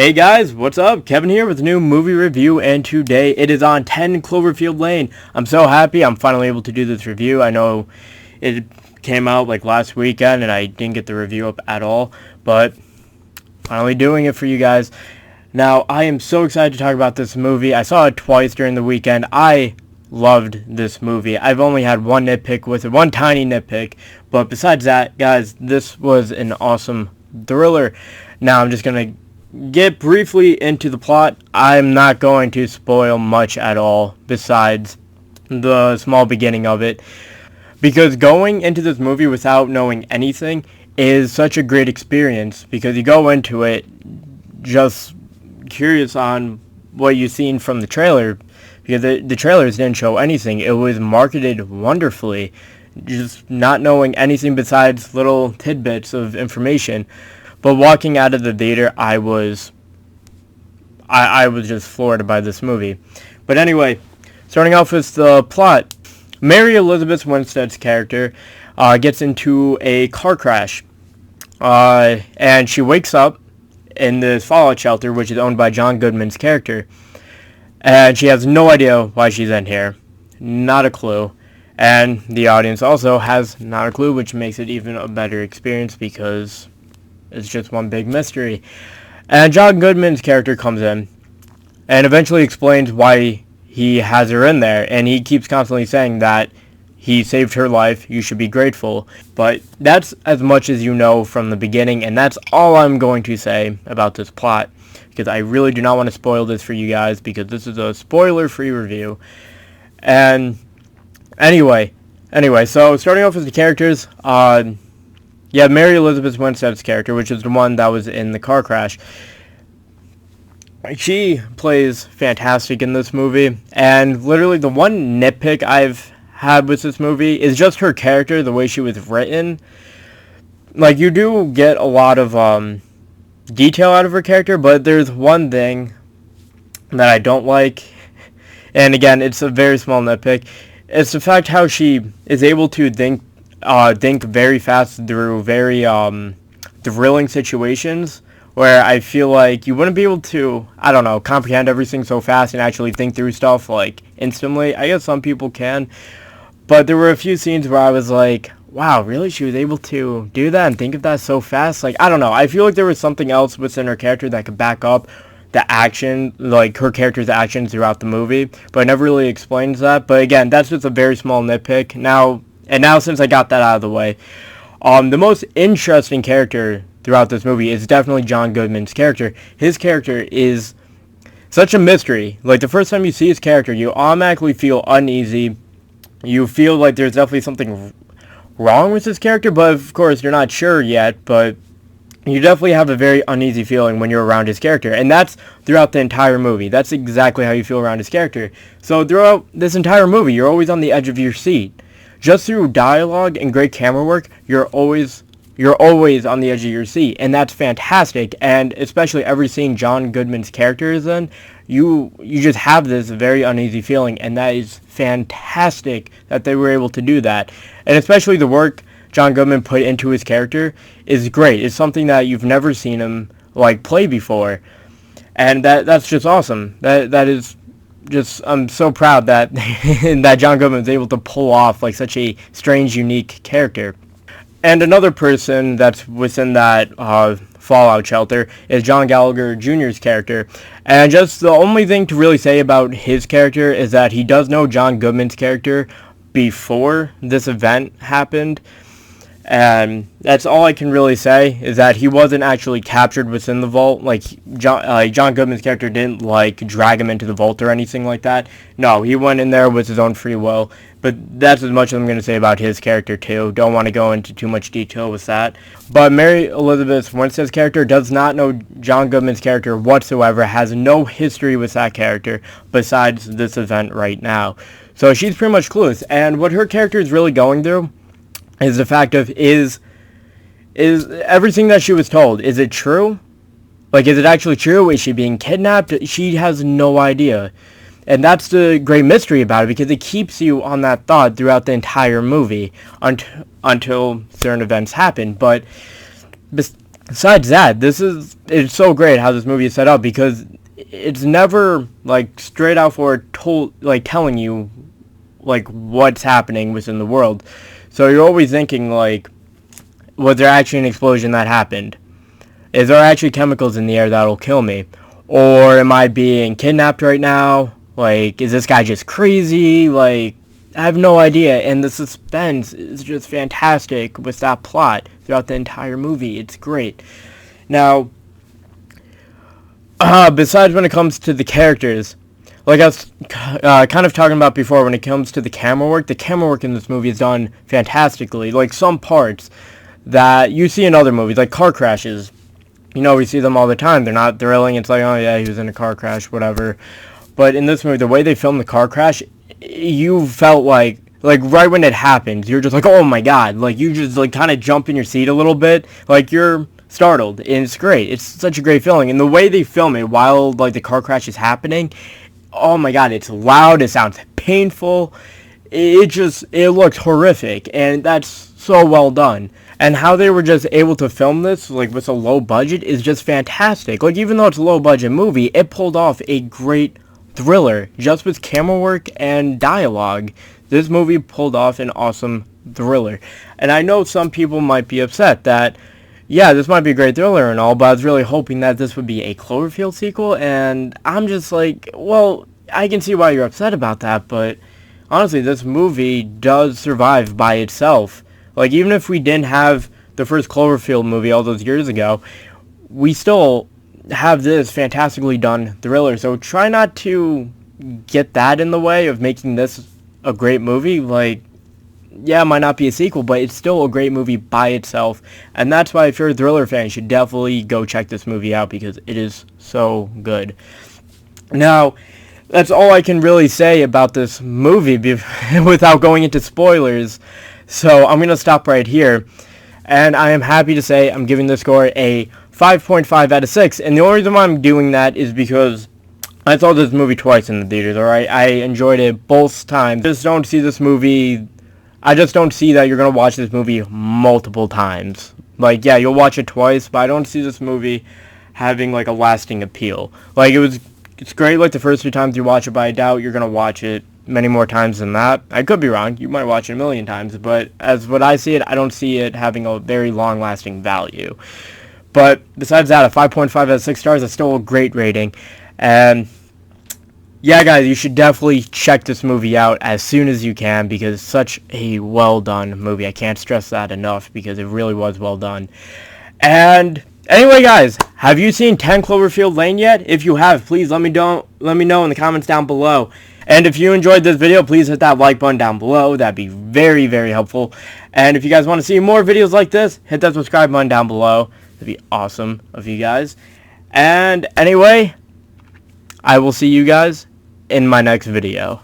Hey guys, what's up? Kevin here with a new movie review, and today it is on 10 Cloverfield Lane. I'm so happy I'm finally able to do this review. I know it came out like last weekend and I didn't get the review up at all, but finally doing it for you guys. Now, I am so excited to talk about this movie. I saw it twice during the weekend. I loved this movie. I've only had one nitpick with it, one tiny nitpick, but besides that, guys, this was an awesome thriller. Now, I'm just going to get briefly into the plot. I'm not going to spoil much at all besides the small beginning of it, because going into this movie without knowing anything is such a great experience, because you go into it just curious on what you've seen from the trailer, because the trailers didn't show anything. It was marketed wonderfully, just not knowing anything besides little tidbits of information. But walking out of the theater, I was just floored by this movie. But anyway, starting off with the plot, Mary Elizabeth Winstead's character gets into a car crash, and she wakes up in this fallout shelter, which is owned by John Goodman's character, and she has no idea why she's in here, not a clue. And the audience also has not a clue, which makes it even a better experience because it's just one big mystery. And John Goodman's character comes in and eventually explains why he has her in there. And he keeps constantly saying that he saved her life, you should be grateful. But that's as much as you know from the beginning, and that's all I'm going to say about this plot, because I really do not want to spoil this for you guys, because this is a spoiler-free review. And anyway, so starting off with the characters, yeah, Mary Elizabeth Winstead's character, which is the one that was in the car crash. She plays fantastic in this movie, and literally the one nitpick I've had with this movie is just her character, the way she was written. Like, you do get a lot of detail out of her character, but there's one thing that I don't like, and again, it's a very small nitpick. It's the fact how she is able to think very fast through very thrilling situations, where I feel like you wouldn't be able to, I don't know, comprehend everything so fast and actually think through stuff like instantly. I guess some people can, but there were a few scenes where I was like, wow, really? She was able to do that and think of that so fast? Like, I don't know. I feel like there was something else within her character that could back up the action, like her character's actions throughout the movie, but it never really explains that. But again, that's just a very small nitpick. Now, since I got that out of the way, the most interesting character throughout this movie is definitely John Goodman's character. His character is such a mystery. Like, the first time you see his character, you automatically feel uneasy. You feel like there's definitely something wrong with his character, but of course you're not sure yet, but you definitely have a very uneasy feeling when you're around his character, and that's throughout the entire movie. That's exactly how you feel around his character. So throughout this entire movie, you're always on the edge of your seat. Just through dialogue and great camera work, you're always on the edge of your seat, and that's fantastic. And especially every scene John Goodman's character is in, you just have this very uneasy feeling, and that is fantastic that they were able to do that. And especially the work John Goodman put into his character is great. It's something that you've never seen him like play before, and that's just awesome. That is just, I'm so proud that that John Goodman was able to pull off like such a strange, unique character. And another person that's within that fallout shelter is John Gallagher Jr.'s character. And just the only thing to really say about his character is that he does know John Goodman's character before this event happened. And that's all I can really say, is that he wasn't actually captured within the vault. Like, John Goodman's character didn't, like, drag him into the vault or anything like that. No, he went in there with his own free will. But that's as much as I'm going to say about his character, too. Don't want to go into too much detail with that. But Mary Elizabeth Winstead's character does not know John Goodman's character whatsoever, has no history with that character besides this event right now. So she's pretty much clueless. And what her character is really going through is the fact of, is everything that she was told, is it true? Like, is it actually true? Is she being kidnapped? She has no idea. And that's the great mystery about it, because it keeps you on that thought throughout the entire movie until certain events happen. But besides that, it's so great how this movie is set up, because it's never like straight out for telling you like what's happening within the world. So you're always thinking like, was there actually an explosion that happened? Is there actually chemicals in the air that'll kill me? Or am I being kidnapped right now? Like, is this guy just crazy? Like, I have no idea. And the suspense is just fantastic with that plot throughout the entire movie. It's great. Now, besides when it comes to the characters, like I was kind of talking about before, when it comes to the camera work in this movie is done fantastically. Like, some parts that you see in other movies, like car crashes, we see them all the time. They're not thrilling. It's like, oh yeah, he was in a car crash, whatever. But in this movie, the way they filmed the car crash, you felt like right when it happened, you're just like, oh my god. Like, you just like kind of jump in your seat a little bit. Like, you're startled. And it's great. It's such a great feeling. And the way they film it while like the car crash is happening, oh my god, it's loud. It sounds painful. It looks horrific. And that's so well done. And how they were just able to film this, like, with a low budget is just fantastic. Like, even though it's a low budget movie, it pulled off a great thriller just with camera work and dialogue. This movie pulled off an awesome thriller. And I know some people might be upset that, yeah, this might be a great thriller and all, but I was really hoping that this would be a Cloverfield sequel. And I'm just like, well, I can see why you're upset about that, but honestly, this movie does survive by itself. Like, even if we didn't have the first Cloverfield movie all those years ago, we still have this fantastically done thriller. So try not to get that in the way of making this a great movie. Like, yeah, it might not be a sequel, but it's still a great movie by itself. And that's why, if you're a thriller fan, you should definitely go check this movie out, because it is so good. Now, that's all I can really say about this movie without going into spoilers. So I'm going to stop right here, and I am happy to say I'm giving this score a 5.5 out of 6, and the only reason why I'm doing that is because I saw this movie twice in the theaters, alright? I enjoyed it both times. I just don't see that you're going to watch this movie multiple times. Like, yeah, you'll watch it twice, but I don't see this movie having, like, a lasting appeal. Like, it's great, like, the first 2 times you watch it, but I doubt you're going to watch it many more times than that. I could be wrong. You might watch it a million times, but as what I see it, I don't see it having a very long-lasting value. But besides that, a 5.5 out of 6 stars is still a great rating. And yeah, guys, you should definitely check this movie out as soon as you can, because it's such a well-done movie. I can't stress that enough, because it really was well done. And anyway, guys, have you seen 10 Cloverfield Lane yet? If you have, please let me know in the comments down below. And if you enjoyed this video, please hit that like button down below. That'd be very, very helpful. And if you guys want to see more videos like this, hit that subscribe button down below. That'd be awesome of you guys. And anyway, I will see you guys in my next video.